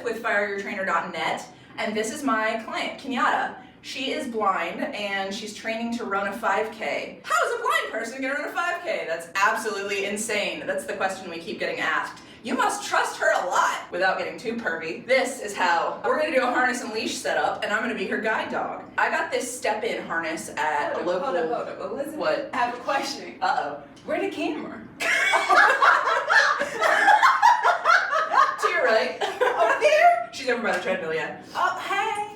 with fireyourtrainer.net, and this is my client, Kinyata. She is blind and she's training to run a 5K. How is a blind person gonna run a 5K? That's absolutely insane. That's the question we keep getting asked. You must trust her a lot. Without getting too pervy, this is how we're gonna do a harness and leash setup, and I'm gonna be her guide dog. I got this step-in harness at a local... Hold up. Listen, what? I have a question. Uh-oh. Where the camera? To your right. Over there? She's over by the treadmill, yeah. Oh, hey.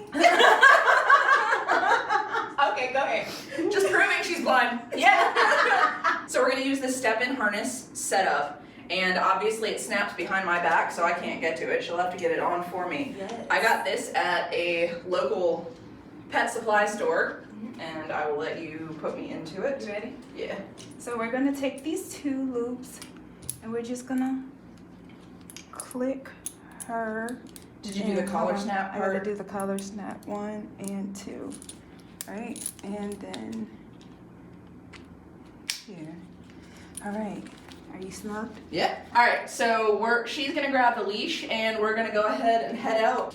Okay, go ahead. Just proving she's blind. Yeah. So we're gonna use this step-in harness setup, and obviously it snaps behind my back, so I can't get to it. She'll have to get it on for me. Yes. I got this at a local pet supply store, and I will let you put me into it. You ready? Yeah. So we're gonna take these 2 loops and we're just gonna click her. Did you do the collar snap I part? gotta do the collar snap 1 and 2. Right? And then here. Alright. Are you snugged? Yeah. All right, so she's gonna grab the leash and we're gonna go ahead and head out.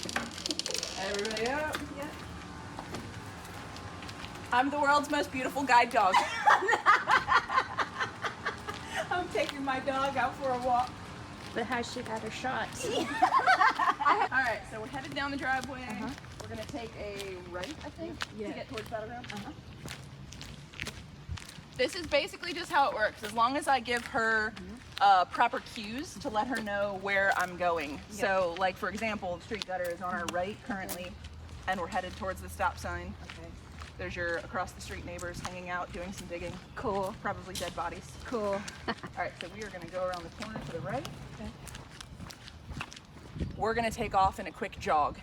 Everybody up. Yeah. I'm the world's most beautiful guide dog. I'm taking my dog out for a walk. But how she got her shots? All right, so we're headed down the driveway. We're gonna take a right, I think, to get towards Battleground. This is basically just how it works. As long as I give her proper cues to let her know where I'm going. So, like for example, the street gutter is on our right currently, and we're headed towards the stop sign. Okay. There's your across the street neighbors hanging out, doing some digging. Cool. Probably dead bodies. Cool. All right, so we are gonna go around the corner to the right. Okay. We're gonna take off in a quick jog.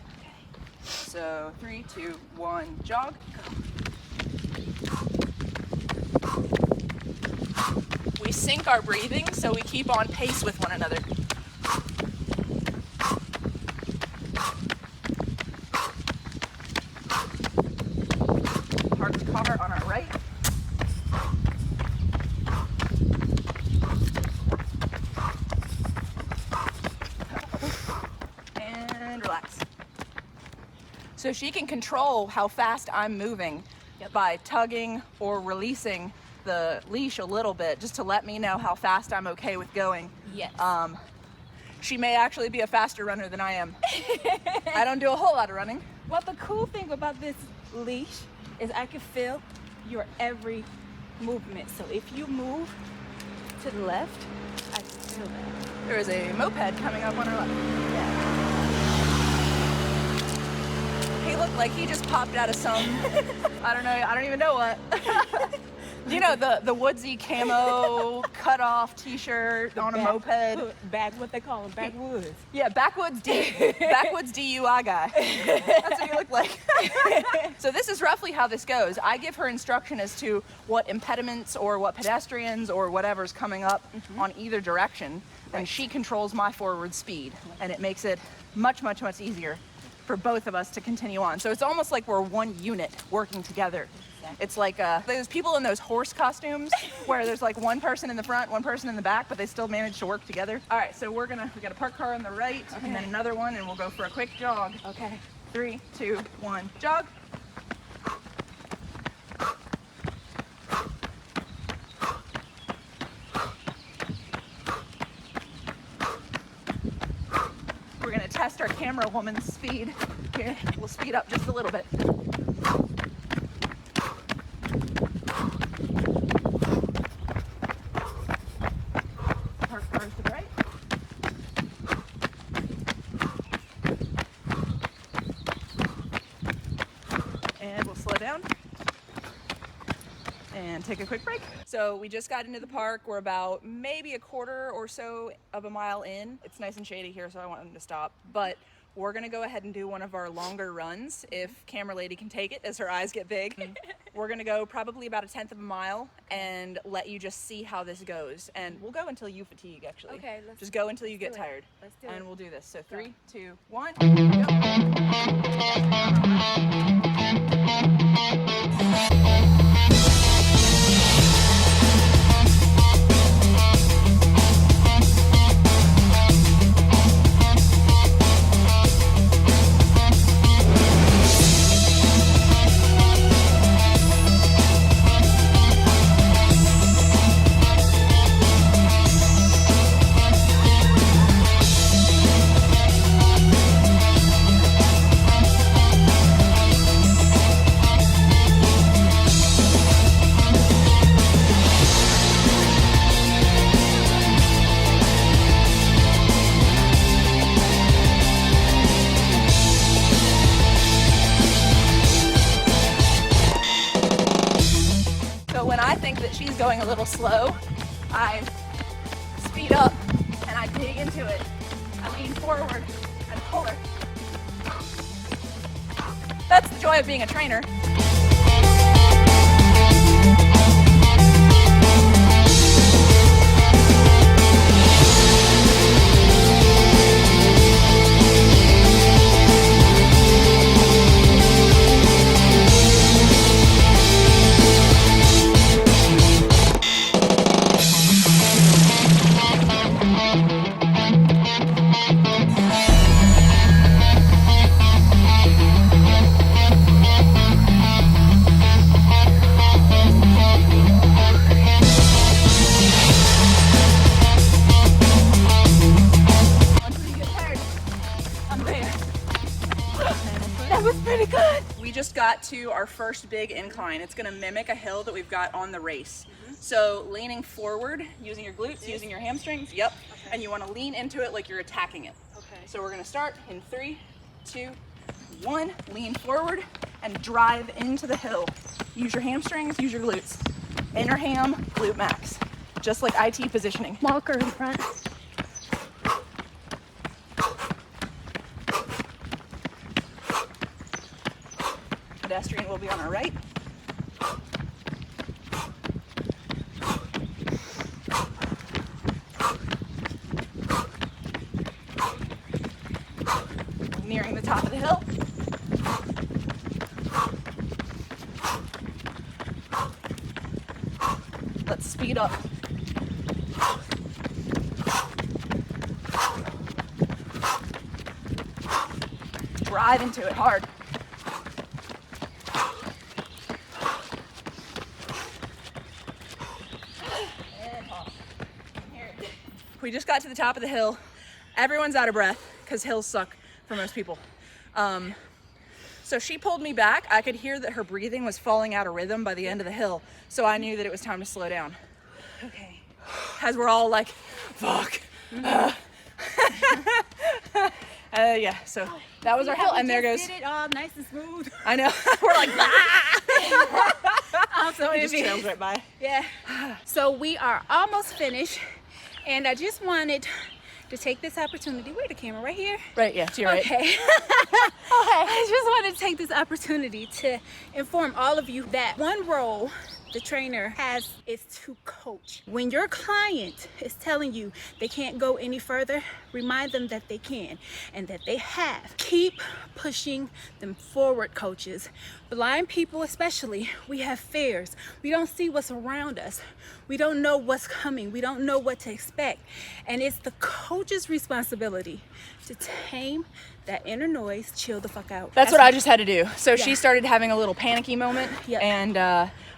So 3, 2, 1, jog. We sync our breathing so we keep on pace with one another. Parked car on our right. And relax. So she can control how fast I'm moving by tugging or releasing the leash a little bit, just to let me know how fast I'm okay with going. Yes. She may actually be a faster runner than I am. I don't do a whole lot of running. Well, the cool thing about this leash is I can feel your every movement. So if you move to the left, I can feel that. There is a moped coming up on our left. He looked like he just popped out of some, I don't even know what. You know, the woodsy camo cut-off t-shirt on a moped. What they call them, backwoods. Yeah, backwoods DUI guy. That's what you look like. So this is roughly how this goes. I give her instruction as to what impediments or what pedestrians or whatever's coming up on either direction, and she controls my forward speed, and it makes it much, much, much easier for both of us to continue on. So it's almost like we're one unit working together. It's like those people in those horse costumes where there's like one person in the front, one person in the back, but they still manage to work together. All right, so we got a parked car on the right, and then another one, and we'll go for a quick jog. Okay. 3, 2, 1, jog. We're gonna test our camera woman's speed. Here, we'll speed up just a little bit. And we'll slow down and take a quick break. So we just got into the park. We're about maybe a quarter or so of a mile in. It's nice and shady here, so I want them to stop. But we're gonna go ahead and do one of our longer runs, if camera lady can take it, as her eyes get big. We're gonna go probably about 1/10 of a mile and let you just see how this goes. And we'll go until you fatigue, actually. Okay, just go until you get do it. tired. Let's do and it. we'll do this. So 3, 2, 1, go. a little slow, I speed up and I dig into it. I lean forward and pull her. That's the joy of being a trainer. That was pretty good. We just got to our first big incline. It's gonna mimic a hill that we've got on the race. So leaning forward, using your glutes, using your hamstrings, yep. Okay. And you wanna lean into it like you're attacking it. Okay. So we're gonna start in 3, 2, 1. Lean forward and drive into the hill. Use your hamstrings, use your glutes. Inner ham, glute max. Just like IT positioning. Walker in front. Pedestrian will be on our right. Nearing the top of the hill. Let's speed up. Drive into it hard. We just got to the top of the hill. Everyone's out of breath because hills suck for most people. So she pulled me back. I could hear that her breathing was falling out of rhythm by the end of the hill. So I knew that it was time to slow down. Okay. As we're all like, fuck. Yeah, so that was our hill. And there goes. Did it all nice and smooth. I know. We're like, I'm so it just envious. trails right by. Yeah. So we are almost finished. And I just wanted to take this opportunity. Where's the camera? Right here? Right, yeah, to your right. Okay. Okay. I just wanted to take this opportunity to inform all of you that one role the trainer has is to coach. When your client is telling you they can't go any further, remind them that they can and that they have. Keep pushing them forward, coaches. Blind people especially, we have fears. We don't see what's around us. We don't know what's coming. We don't know what to expect. And it's the coach's responsibility to tame that inner noise, chill the fuck out. That's what I just had to do. So Yeah. she started having a little panicky moment. Yep. And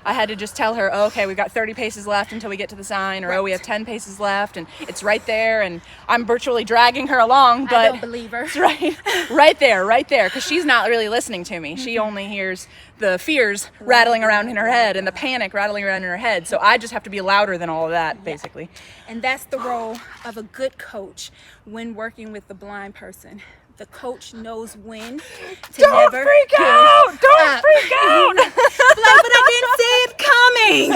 I had to just tell her, oh, okay, we've got 30 paces left until we get to the sign, or oh, we have 10 paces left and it's right there. And I'm virtually dragging her along, but I don't believe her. it's right there, because she's not really listening to me. She only hears the fears rattling around in her head and the panic rattling around in her head. So I just have to be louder than all of that, basically. And that's the role of a good coach when working with the blind person. The coach knows when to Don't never freak give out! Don't up. freak out! Like, but I didn't see it coming.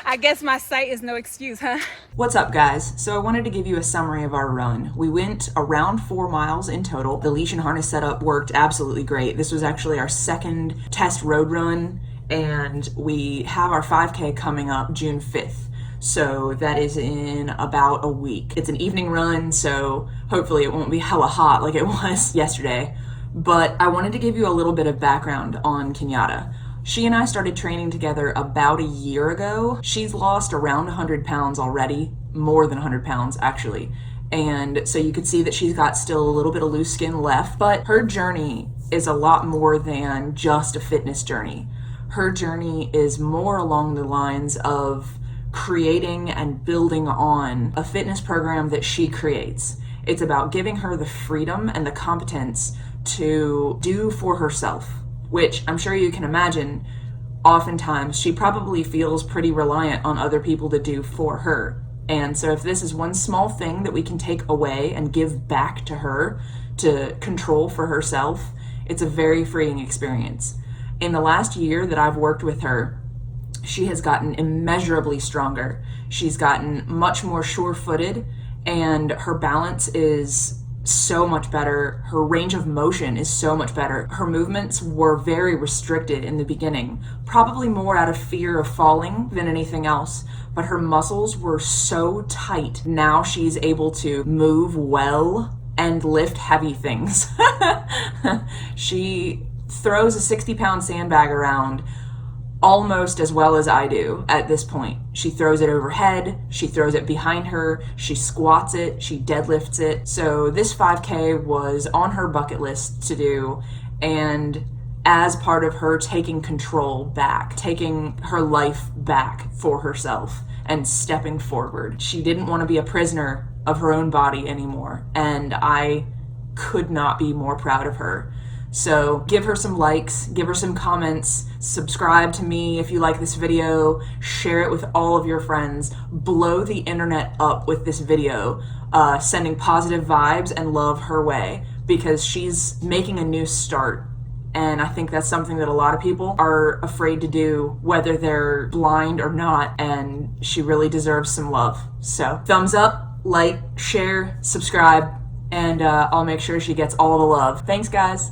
I guess my sight is no excuse, huh? What's up, guys? So I wanted to give you a summary of our run. We went around 4 miles in total. The leash and harness setup worked absolutely great. This was actually our second test road run, and we have our 5K coming up June 5th. So that is in about a week. It's an evening run, so hopefully it won't be hella hot like it was yesterday. But I wanted to give you a little bit of background on Kinyata. She and I started training together about a year ago. She's lost around 100 pounds already, more than 100 pounds actually. And so you could see that she's got still a little bit of loose skin left, but her journey is a lot more than just a fitness journey. Her journey is more along the lines of creating and building on a fitness program that she creates. It's about giving her the freedom and the competence to do for herself, which I'm sure you can imagine, oftentimes she probably feels pretty reliant on other people to do for her. And so if this is one small thing that we can take away and give back to her to control for herself, it's a very freeing experience. In the last year that I've worked with her, she has gotten immeasurably stronger. She's gotten much more sure-footed, and her balance is so much better. Her range of motion is so much better. Her movements were very restricted in the beginning, probably more out of fear of falling than anything else, but her muscles were so tight. Now she's able to move well and lift heavy things. She throws a 60-pound sandbag around almost as well as I do at this point. She throws it overhead, she throws it behind her, she squats it, she deadlifts it. So this 5K was on her bucket list to do, and as part of her taking control back, taking her life back for herself and stepping forward. She didn't want to be a prisoner of her own body anymore, and I could not be more proud of her. So give her some likes, give her some comments, subscribe to me if you like this video, share it with all of your friends, blow the internet up with this video, sending positive vibes and love her way, because she's making a new start. And I think that's something that a lot of people are afraid to do, whether they're blind or not, and she really deserves some love. So thumbs up, like, share, subscribe, and I'll make sure she gets all the love. Thanks, guys.